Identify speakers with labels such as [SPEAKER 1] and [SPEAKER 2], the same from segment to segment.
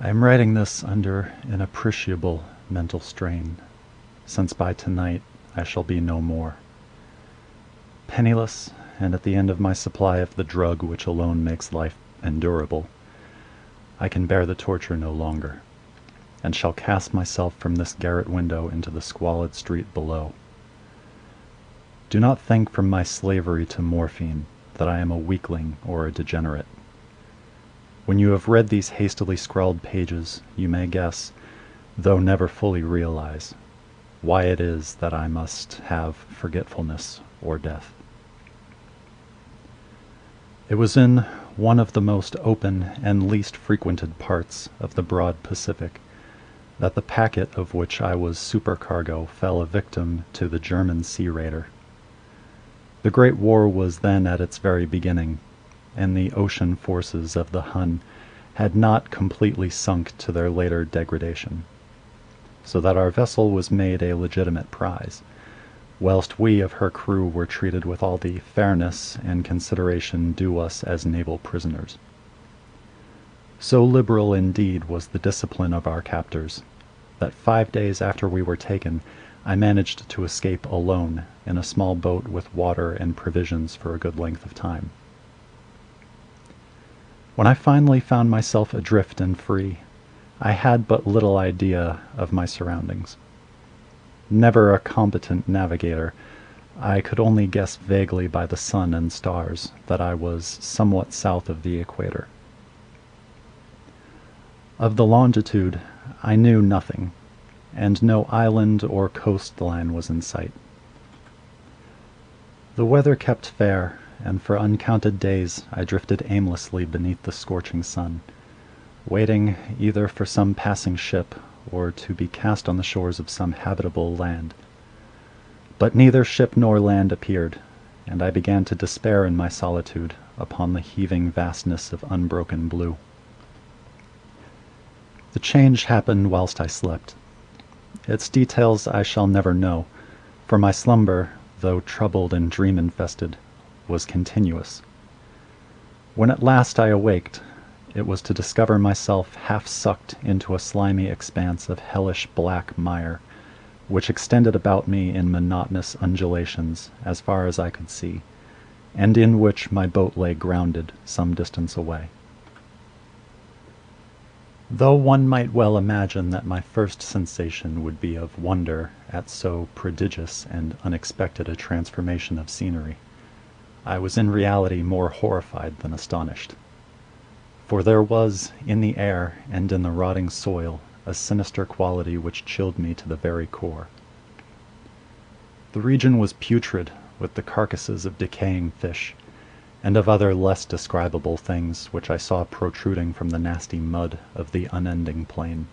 [SPEAKER 1] I am writing this under an appreciable mental strain, since by tonight I shall be no more. Penniless, and at the end of my supply of the drug which alone makes life endurable, I can bear the torture no longer, and shall cast myself from this garret window into the squalid street below. Do not think from my slavery to morphine that I am a weakling or a degenerate. When you have read these hastily scrawled pages, you may guess, though never fully realize, why it is that I must have forgetfulness or death. It was in one of the most open and least frequented parts of the broad Pacific that the packet of which I was supercargo fell a victim to the German sea raider. The Great War was then at its very beginning, and the ocean forces of the Hun had not completely sunk to their later degradation, so that our vessel was made a legitimate prize, whilst we of her crew were treated with all the fairness and consideration due us as naval prisoners. So liberal indeed was the discipline of our captors, that 5 days after we were taken, I managed to escape alone in a small boat with water and provisions for a good length of time. When I finally found myself adrift and free, I had but little idea of my surroundings. Never a competent navigator, I could only guess vaguely by the sun and stars that I was somewhat south of the equator. Of the longitude, I knew nothing, and no island or coastline was in sight. The weather kept fair, and for uncounted days I drifted aimlessly beneath the scorching sun, waiting either for some passing ship or to be cast on the shores of some habitable land. But neither ship nor land appeared, and I began to despair in my solitude upon the heaving vastness of unbroken blue. The change happened whilst I slept. Its details I shall never know, for my slumber, though troubled and dream-infested, was continuous. When at last I awaked, it was to discover myself half sucked into a slimy expanse of hellish black mire, which extended about me in monotonous undulations as far as I could see, and in which my boat lay grounded some distance away. Though one might well imagine that my first sensation would be of wonder at so prodigious and unexpected a transformation of scenery, I was in reality more horrified than astonished. For there was, in the air and in the rotting soil, a sinister quality which chilled me to the very core. The region was putrid with the carcasses of decaying fish, and of other less describable things which I saw protruding from the nasty mud of the unending plain.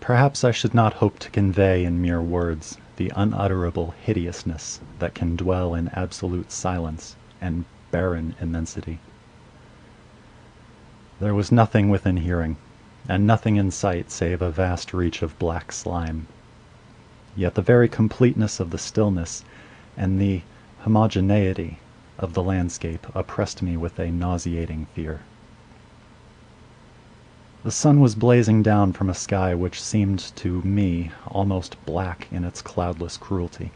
[SPEAKER 1] Perhaps I should not hope to convey in mere words the unutterable hideousness that can dwell in absolute silence and barren immensity. There was nothing within hearing, and nothing in sight save a vast reach of black slime. Yet the very completeness of the stillness and the homogeneity of the landscape oppressed me with a nauseating fear. The sun was blazing down from a sky which seemed to me almost black in its cloudless cruelty,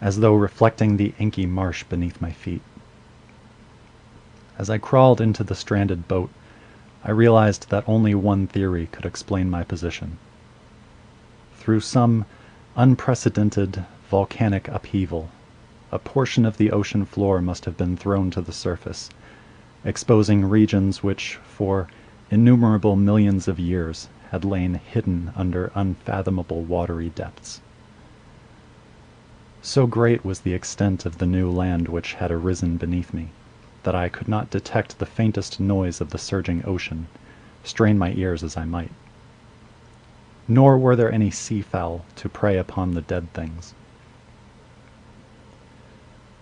[SPEAKER 1] as though reflecting the inky marsh beneath my feet. As I crawled into the stranded boat, I realized that only one theory could explain my position. Through some unprecedented volcanic upheaval, a portion of the ocean floor must have been thrown to the surface, exposing regions which, for innumerable millions of years, had lain hidden under unfathomable watery depths. So great was the extent of the new land which had arisen beneath me, that I could not detect the faintest noise of the surging ocean, strain my ears as I might. Nor were there any seafowl to prey upon the dead things.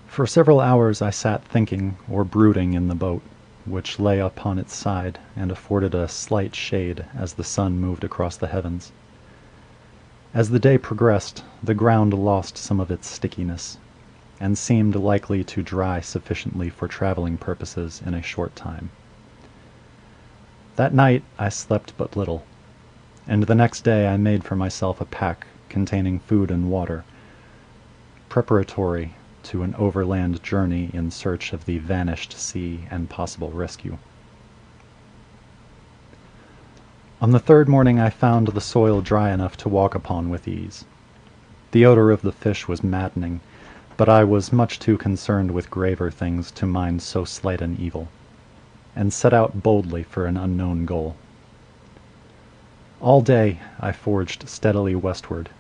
[SPEAKER 1] For several hours I sat thinking or brooding in the boat, which lay upon its side and afforded a slight shade as the sun moved across the heavens. As the day progressed, the ground lost some of its stickiness, and seemed likely to dry sufficiently for traveling purposes in a short time. That night I slept but little, and the next day I made for myself a pack containing food and water, preparatory to an overland journey in search of the vanished sea and possible rescue. On the third morning I found the soil dry enough to walk upon with ease. The odor of the fish was maddening, but I was much too concerned with graver things to mind so slight an evil, and set out boldly for an unknown goal. All day I forged steadily westward,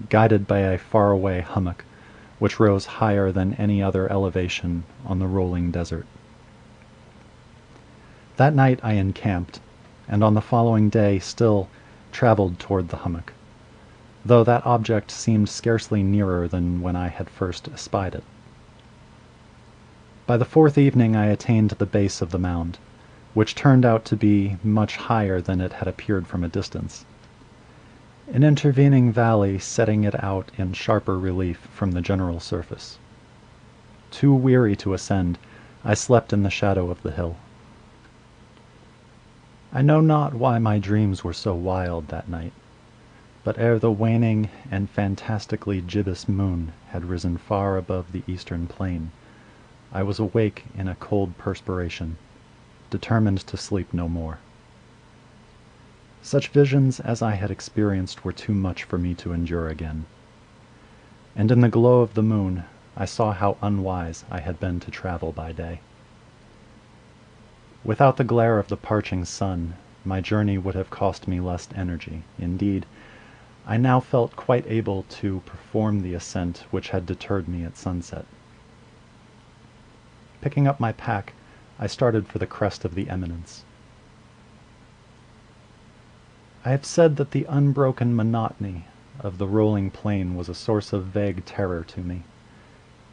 [SPEAKER 1] guided by a faraway hummock which rose higher than any other elevation on the rolling desert. That night I encamped, and on the following day still traveled toward the hummock, though that object seemed scarcely nearer than when I had first espied it. By the fourth evening I attained the base of the mound, which turned out to be much higher than it had appeared from a distance, an intervening valley setting it out in sharper relief from the general surface. Too weary to ascend, I slept in the shadow of the hill. I know not why my dreams were so wild that night, but ere the waning and fantastically gibbous moon had risen far above the eastern plain, I was awake in a cold perspiration, determined to sleep no more. Such visions as I had experienced were too much for me to endure again, and in the glow of the moon I saw how unwise I had been to travel by day. Without the glare of the parching sun, my journey would have cost me less energy. Indeed, I now felt quite able to perform the ascent which had deterred me at sunset. Picking up my pack, I started for the crest of the eminence. I have said that the unbroken monotony of the rolling plain was a source of vague terror to me,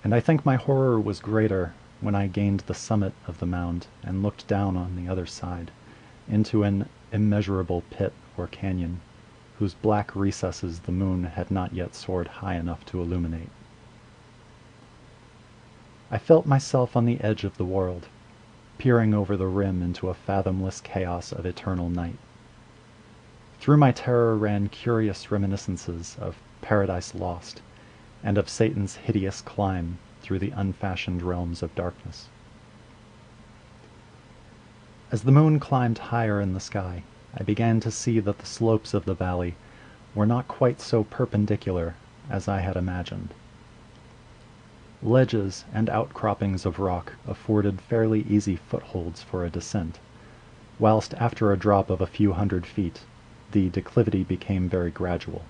[SPEAKER 1] and I think my horror was greater when I gained the summit of the mound and looked down on the other side into an immeasurable pit or canyon, whose black recesses the moon had not yet soared high enough to illuminate. I felt myself on the edge of the world, peering over the rim into a fathomless chaos of eternal night. Through my terror ran curious reminiscences of Paradise Lost, and of Satan's hideous climb through the unfashioned realms of darkness. As the moon climbed higher in the sky, I began to see that the slopes of the valley were not quite so perpendicular as I had imagined. Ledges and outcroppings of rock afforded fairly easy footholds for a descent, whilst after a drop of a few hundred feet, the declivity became very gradual.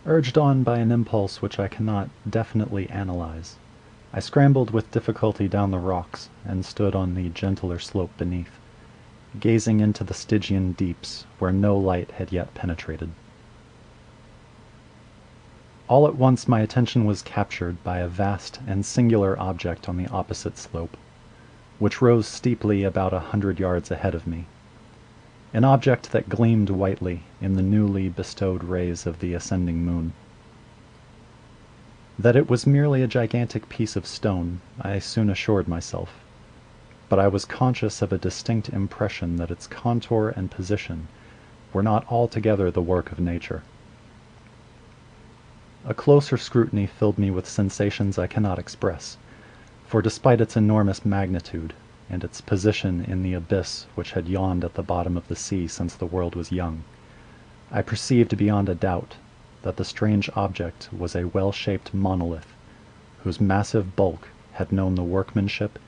[SPEAKER 1] Urged on by an impulse which I cannot definitely analyze, I scrambled with difficulty down the rocks and stood on the gentler slope beneath, gazing into the Stygian deeps where no light had yet penetrated. All at once my attention was captured by a vast and singular object on the opposite slope, which rose steeply about 100 yards ahead of me, an object that gleamed whitely in the newly bestowed rays of the ascending moon. That it was merely a gigantic piece of stone, I soon assured myself, but I was conscious of a distinct impression that its contour and position were not altogether the work of nature. A closer scrutiny filled me with sensations I cannot express, for despite its enormous magnitude, and its position in the abyss which had yawned at the bottom of the sea since the world was young, I perceived beyond a doubt that the strange object was a well-shaped monolith, whose massive bulk had known the workmanship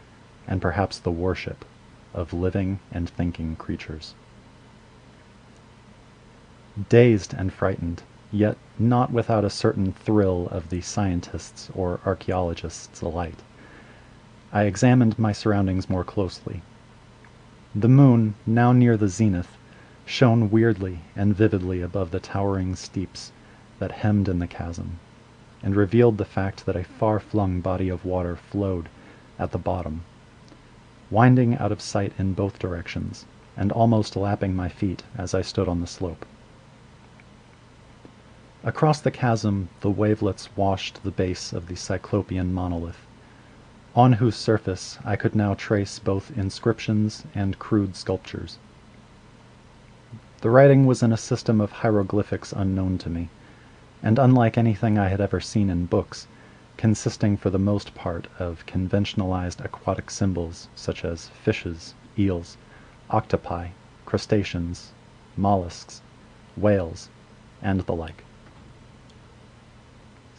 [SPEAKER 1] and perhaps the worship of living and thinking creatures. Dazed and frightened, yet not without a certain thrill of the scientists or archaeologists alike, I examined my surroundings more closely. The moon, now near the zenith, shone weirdly and vividly above the towering steeps that hemmed in the chasm, and revealed the fact that a far-flung body of water flowed at the bottom, winding out of sight in both directions, and almost lapping my feet as I stood on the slope. Across the chasm the wavelets washed the base of the cyclopean monolith, on whose surface I could now trace both inscriptions and crude sculptures. The writing was in a system of hieroglyphics unknown to me, and unlike anything I had ever seen in books, consisting for the most part of conventionalized aquatic symbols such as fishes, eels, octopi, crustaceans, mollusks, whales, and the like.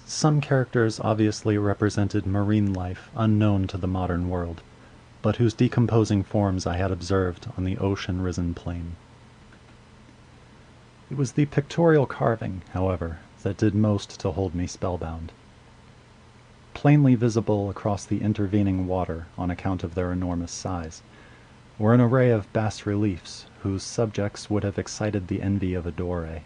[SPEAKER 1] Some characters obviously represented marine life unknown to the modern world, but whose decomposing forms I had observed on the ocean-risen plain. It was the pictorial carving, however, that did most to hold me spellbound. Plainly visible across the intervening water on account of their enormous size, were an array of bas-reliefs whose subjects would have excited the envy of a Doré.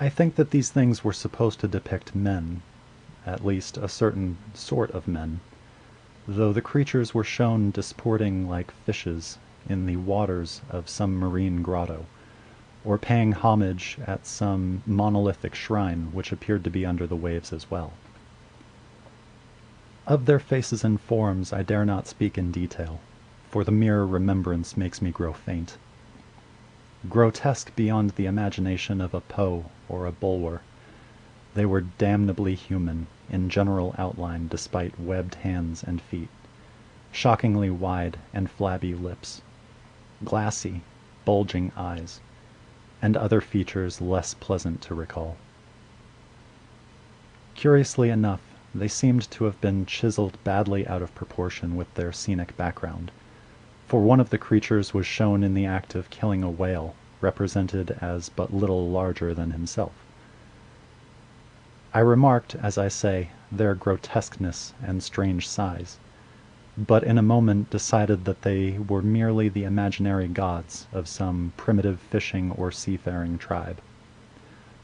[SPEAKER 1] I think that these things were supposed to depict men, at least a certain sort of men, though the creatures were shown disporting like fishes in the waters of some marine grotto, or paying homage at some monolithic shrine which appeared to be under the waves as well. Of their faces and forms I dare not speak in detail, for the mere remembrance makes me grow faint. Grotesque beyond the imagination of a Poe or a Bulwer, they were damnably human in general outline despite webbed hands and feet, shockingly wide and flabby lips, glassy, bulging eyes, and other features less pleasant to recall. Curiously enough, they seemed to have been chiseled badly out of proportion with their scenic background, for one of the creatures was shown in the act of killing a whale, represented as but little larger than himself. I remarked, as I say, their grotesqueness and strange size, but in a moment decided that they were merely the imaginary gods of some primitive fishing or seafaring tribe,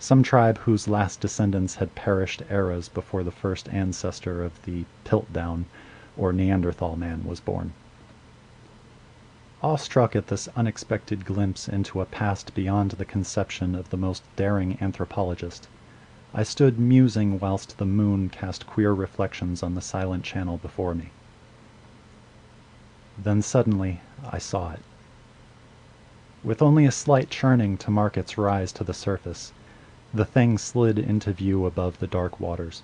[SPEAKER 1] some tribe whose last descendants had perished eras before the first ancestor of the Piltdown or Neanderthal man was born. Awestruck at this unexpected glimpse into a past beyond the conception of the most daring anthropologist, I stood musing whilst the moon cast queer reflections on the silent channel before me. Then suddenly I saw it. With only a slight churning to mark its rise to the surface, the thing slid into view above the dark waters.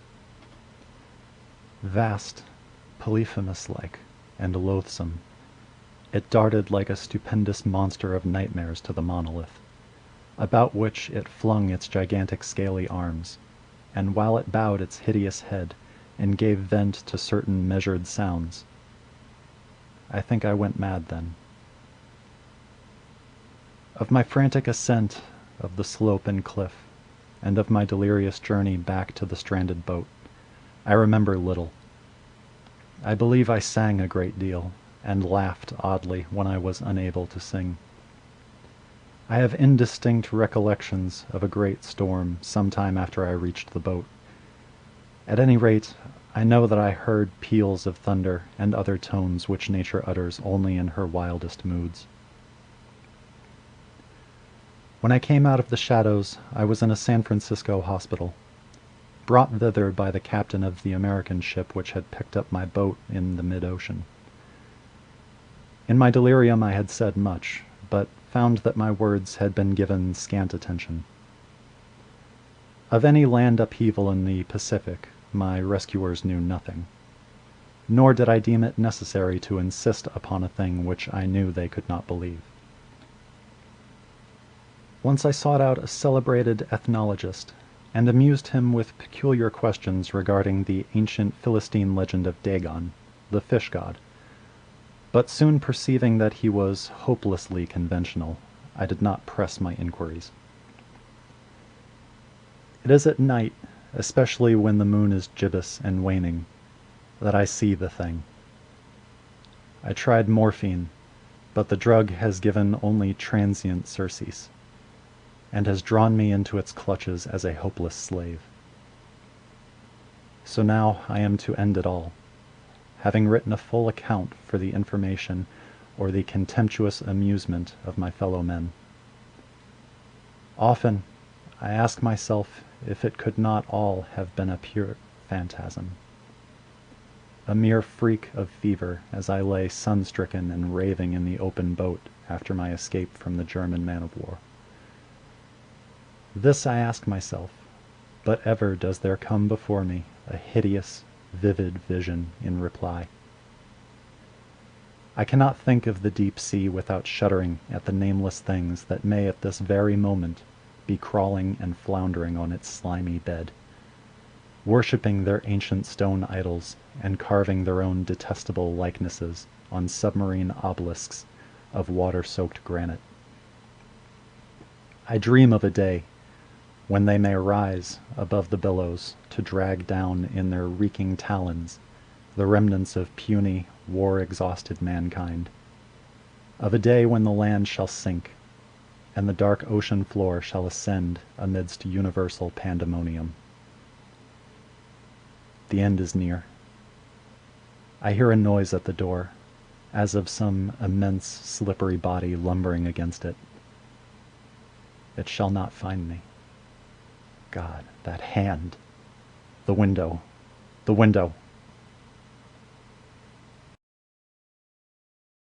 [SPEAKER 1] Vast, Polyphemus-like, and loathsome, it darted like a stupendous monster of nightmares to the monolith, about which it flung its gigantic scaly arms, and while it bowed its hideous head and gave vent to certain measured sounds, I think I went mad then. Of my frantic ascent of the slope and cliff, and of my delirious journey back to the stranded boat, I remember little. I believe I sang a great deal, and laughed oddly when I was unable to sing. I have indistinct recollections of a great storm some time after I reached the boat. At any rate, I know that I heard peals of thunder and other tones which nature utters only in her wildest moods. When I came out of the shadows, I was in a San Francisco hospital, brought thither by the captain of the American ship which had picked up my boat in the mid-ocean. In my delirium I had said much, but found that my words had been given scant attention. Of any land upheaval in the Pacific, my rescuers knew nothing, nor did I deem it necessary to insist upon a thing which I knew they could not believe. Once I sought out a celebrated ethnologist, and amused him with peculiar questions regarding the ancient Philistine legend of Dagon, the fish god, but soon perceiving that he was hopelessly conventional, I did not press my inquiries. It is at night, especially when the moon is gibbous and waning, that I see the thing. I tried morphine, but the drug has given only transient surcease, and has drawn me into its clutches as a hopeless slave. So now I am to end it all, having written a full account for the information or the contemptuous amusement of my fellow men. Often I ask myself if it could not all have been a pure phantasm. a mere freak of fever as I lay sun-stricken and raving in the open boat after my escape from the German man-of-war. This I ask myself, but ever does there come before me a hideous, vivid vision in reply. I cannot think of the deep sea without shuddering at the nameless things that may at this very moment be crawling and floundering on its slimy bed, worshipping their ancient stone idols and carving their own detestable likenesses on submarine obelisks of water-soaked granite. I dream of a day when they may rise above the billows to drag down in their reeking talons the remnants of puny, war-exhausted mankind, of a day when the land shall sink, and the dark ocean floor shall ascend amidst universal pandemonium. The end is near. I hear a noise at the door, as of some immense, slippery body lumbering against it. It shall not find me. God, that hand! The window! The window!